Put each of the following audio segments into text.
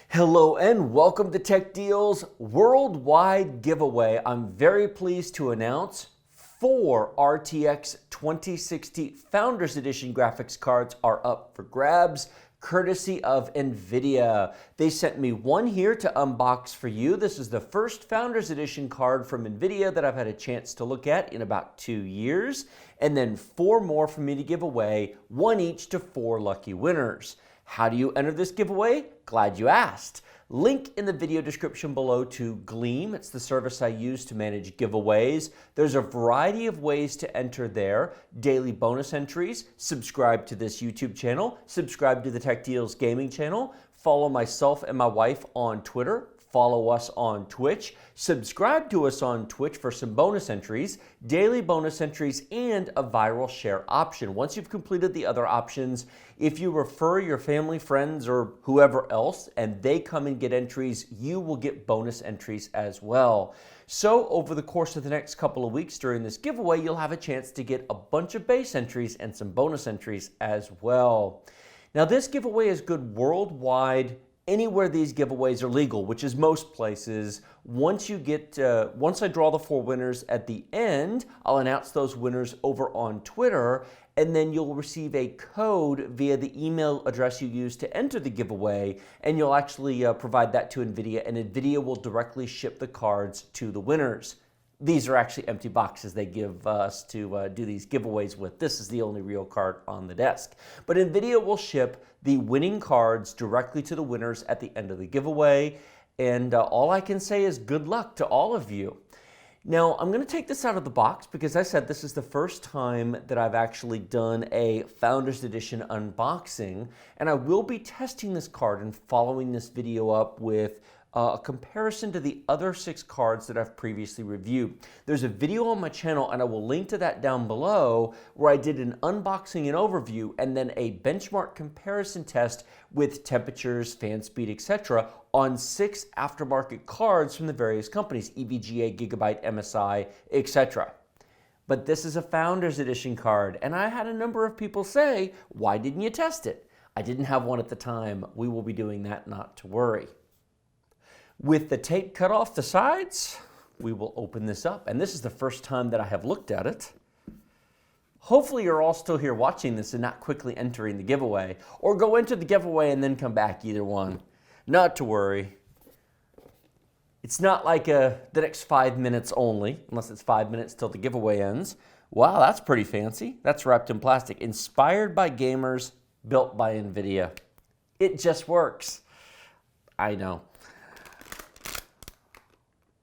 Hello and welcome to Tech Deal's worldwide giveaway. I'm very pleased to announce 4 RTX 2060 Founders Edition graphics cards are up for grabs, courtesy of NVIDIA. They sent me one here to unbox for you. This is the first Founders Edition card from NVIDIA that I've had a chance to look at in about 2 years, and then 4 more for me to give away, one each to 4 lucky winners. How do you enter this giveaway? Glad you asked. Link in the video description below to Gleam. It's the service I use to manage giveaways. There's a variety of ways to enter there. Daily bonus entries, subscribe to this YouTube channel, subscribe to the Tech Deals gaming channel, follow myself and my wife on Twitter, follow us on Twitch, subscribe to us on Twitch for some bonus entries, daily bonus entries, and a viral share option. Once you've completed the other options, if you refer your family, friends, or whoever else, and they come and get entries, you will get bonus entries as well. So over the course of the next couple of weeks during this giveaway, you'll have a chance to get a bunch of base entries and some bonus entries as well. Now this giveaway is good worldwide, anywhere these giveaways are legal, which is most places. Once I draw the 4 winners at the end, I'll announce those winners over on Twitter, and then you'll receive a code via the email address you used to enter the giveaway, and you'll actually provide that to NVIDIA, and NVIDIA will directly ship the cards to the winners. These are actually empty boxes they give us to do these giveaways with. This is the only real card on the desk. But NVIDIA will ship the winning cards directly to the winners at the end of the giveaway. And all I can say is good luck to all of you. Now, I'm going to take this out of the box because I said this is the first time that I've actually done a Founders Edition unboxing. And I will be testing this card and following this video up with a comparison to the other 6 cards that I've previously reviewed. There's a video on my channel, and I will link to that down below, where I did an unboxing and overview and then a benchmark comparison test with temperatures, fan speed, etc. on 6 aftermarket cards from the various companies, EVGA, Gigabyte, MSI, etc. But this is a Founders Edition card, and I had a number of people say, why didn't you test it? I didn't have one at the time. We will be doing that, not to worry. With the tape cut off the sides, we will open this up. And this is the first time that I have looked at it. Hopefully you're all still here watching this and not quickly entering the giveaway. Or go into the giveaway and then come back, either one. Not to worry. It's not like the next 5 minutes only, unless it's 5 minutes till the giveaway ends. Wow, that's pretty fancy. That's wrapped in plastic. Inspired by gamers, built by NVIDIA. It just works. I know.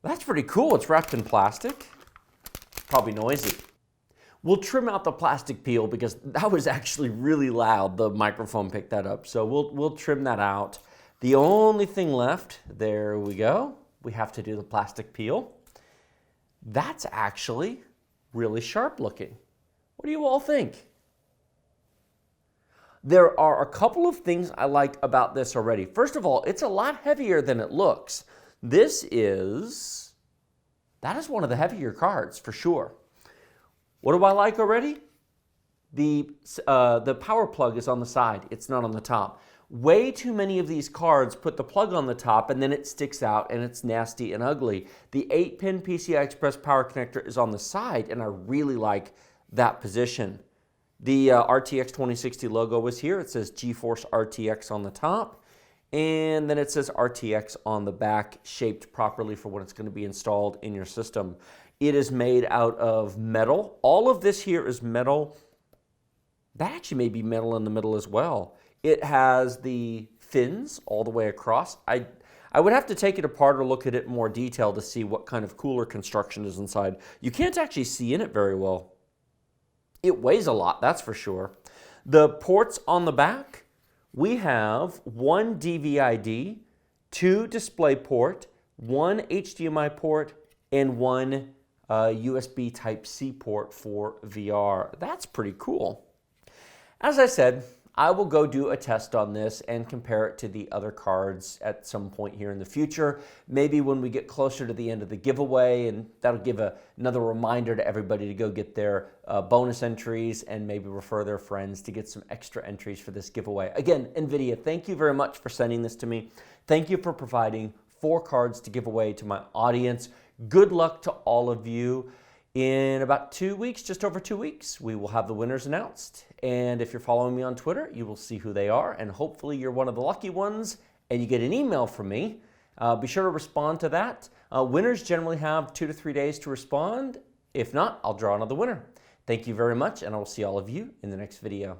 That's pretty cool. It's wrapped in plastic. Probably noisy. We'll trim out the plastic peel because that was actually really loud. The microphone picked that up. So we'll trim that out. The only thing left, there we go. We have to do the plastic peel. That's actually really sharp looking. What do you all think? There are a couple of things I like about this already. First of all, it's a lot heavier than it looks. That is one of the heavier cards for sure. What do I like already? The power plug is on the side. It's not on the top. Way too many of these cards put the plug on the top and then it sticks out and it's nasty and ugly. The 8-pin PCI Express power connector is on the side, and I really like that position. The RTX 2060 logo is here. It says GeForce RTX on the top. And then it says RTX on the back, shaped properly for when it's going to be installed in your system. It is made out of metal. All of this here is metal. That actually may be metal in the middle as well. It has the fins all the way across. I would have to take it apart or look at it in more detail to see what kind of cooler construction is inside. You can't actually see in it very well. It weighs a lot, that's for sure. The ports on the back, we have 1 DVI-D, 2 DisplayPort, 1 HDMI port, and 1 USB Type-C port for VR. That's pretty cool. As I said, I will go do a test on this and compare it to the other cards at some point here in the future. Maybe when we get closer to the end of the giveaway, and that'll give another reminder to everybody to go get their bonus entries and maybe refer their friends to get some extra entries for this giveaway. Again, NVIDIA, thank you very much for sending this to me. Thank you for providing 4 cards to give away to my audience. Good luck to all of you. In about 2 weeks, just over 2 weeks, we will have the winners announced. And if you're following me on Twitter, you will see who they are. And hopefully you're one of the lucky ones and you get an email from me. Be sure to respond to that. Winners generally have 2 to 3 days to respond. If not, I'll draw another winner. Thank you very much, and I will see all of you in the next video.